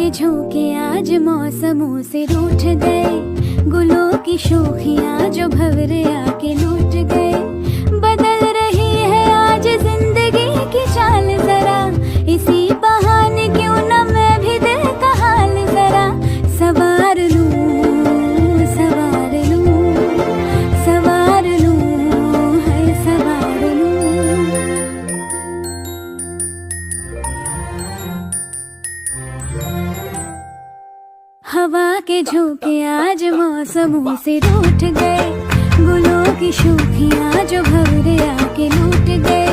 के झोंके आज मौसमों से रूठ गए, गुलों की शोखियाँ जो भंवरे आके लूट गए। बदल रही है आज जिंदगी की चाल जरा, इसी बहाने क्यों न मैं भी दिल का हाल जरा सवार लूं, सवार लूं, सवार लूं, है सवार लूं। हवा के झोंके आज मौसमों से रूठ गए, गुलों की शोखियाँ जो भंवरे आके लूट गए।